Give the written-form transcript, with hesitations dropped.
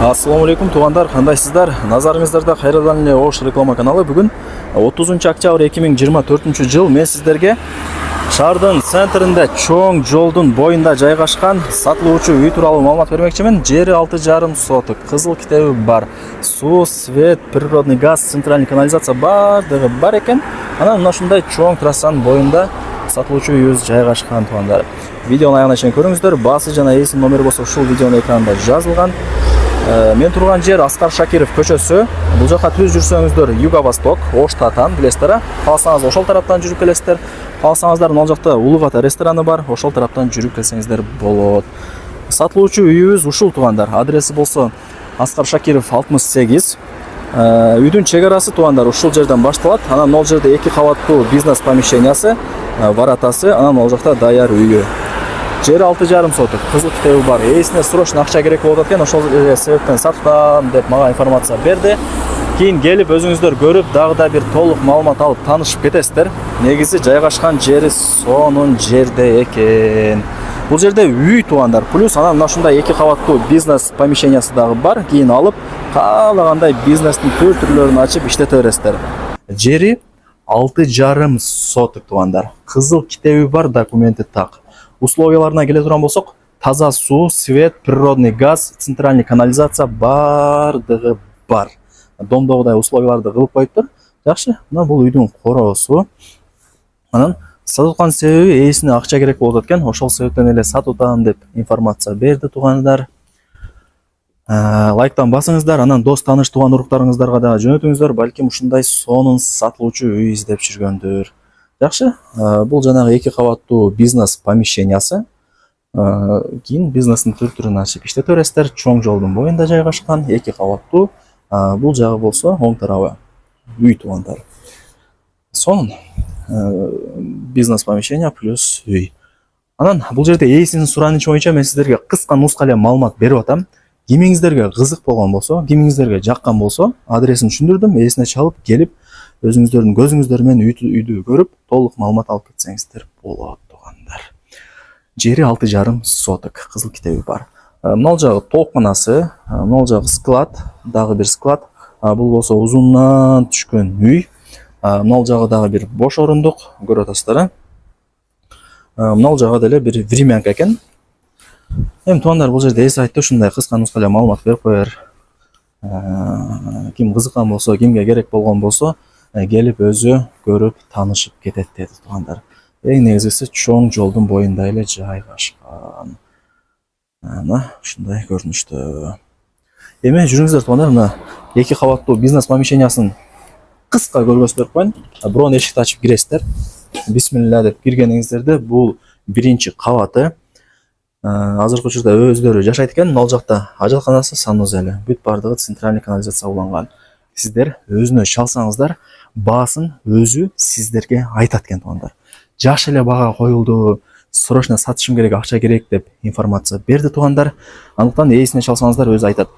Ассаламу алейкум туғандар, қандайсыздар? Назарыңыздарда қайрадан эле Ош реклама каналы. Бүгін 30 октябрь 2024 жыл мен сіздерге шаардын центринде чоң жолдун бойында жайгашкан сатылуучу үй тууралуу маалымат бермекчимин. Жери 6,5 соток, кызыл китеби бар, суу, свет, природный газ, центральный канализация бардыгы бар экен. Анан мына ушундай чоң трассанын боюнда сатылуучу үйүбүз жайгашкан туғандар. Видеону аягына чейин көрүңүздөр. Басы жана эсин номери болсо ушул видеонун экранында жазылган. Мен турган жер Аскар Шакиров көчөсү. Бул жака түз жүрсөңүздөр Юго-Восток, Оштатан билесиздер. Калсаңыз ошол тараптан жүрүп келесиздер. Калсаңыздар ал жакта Улук Ата рестораны бар. Ошол тараптан жүрүп келсеңиздер болот. Сатылуучу үйүбүз ушул тугандар. Адреси болсо Аскар Шакиров 68. Үйдүн чек арасы тугандар ушул жерден башталат. Анан ол жерде 2 кабаттуу бизнес помещениясы, варатасы, анан ол жакта даяр үйү. Жери 6,5 соток, кызыл китеби бар. Эсине срочно акча керек болуп аткан, ошол себептен сатам деп мага информация берди. Кийин келип өзүңүздөр көрүп, дагы да бир толук маалымат алып таанышып кетесиздер. Негизи жайгашкан жери сонун жерде экен. Бул жерде үй тугандар, плюс анан мына ушундай 2 кабаттуу бизнес помещениясы дагы бар. Кийин алып, каалагандай бизнестин түрлөрүн ачып иштете бересиздер. Жери 6,5 соток тугандар. Кызыл китеби бар, документи так. Условияларына келе турган болсок, таза суу, свет, природный газ, центральный канализация бардыгы бар. Домдогудай условияларды кылып коюптур. Жакшы, мына бул үйдүн короосу. Анан саткан себеби ээсине акча керек болуп аткан, ошол себептен эле сатутам деп информация берди тугандар. Лайктан басыңыздар, анан дос тааныш тууган уруктарыңыздарга да жөнөтүңүздөр, балким ушундай сонун сатылуучу үй издеп жүргөндүр. Жакшы, бул жанагы 2 кабаттуу бизнес помещениясы. Кийин бизнестин түрүн ачып иштете бересиздер. Чоң жолдун боюнда жайгашкан 2 кабаттуу. Бул жагы болсо оң тарабы үй тугандар. Сонун бизнес помещение плюс үй. Анан бул жерде ээсинин суранычы боюнча мен сиздерге кыска нуска эле маалымат берип атам. Кимиңиздерге кызык болгон болсо, кимиңиздерге жаккан болсо, адресин түшүндүрдүм, ээсине чалып келип өзүңүздөрдүн көзүңүздөр менен үйдү көрүп, толук маалымат алып кетсеңиздер болот тугандар. Жери 6,5 соток, кызыл китеби бар. Мына жагы тоокканасы, мына жагы склад, дагы бир склад. Бул болсо узундан түшкөн үй. Мына жагы дагы бир бош орундук, көрүп атасыздар. Мына жагы деле бир времянка экен. Эми тугандар, бул жерде эс айтты, ушундай кыска нуска эле маалымат берип коер. Ким кызыккан болсо, кимге керек болгон болсо, келип өзү көрүп таанышып кетет деди тугандар. Эң негизгиси чоң жолдун боюнда эле жайгашкан. Мына ушундай көрүнүштө. Эми жүрүңүздөр тугандар, мына 2 кабаттуу бизнес помещениясын кыска көргөзүп берип коеюн. Бирок эшикти ачып киресиздер. Бисмилла деп киргениңиздерде бул биринчи кабаты. Азыркы учурда өздөрү жашайт экен. Ал жакта ажалканасы, санузели, бүт бардыгы центральный канализация уланган. Сиздер өзүнө чалсаңыздар, баасын өзү сиздерге айтат экен тугандар. Жакшы эле бага коюлду, срочно сатышым керек, акча керек деп информация берди тугандар. Андыктан ээсине чалсаңыздар өзү айтат.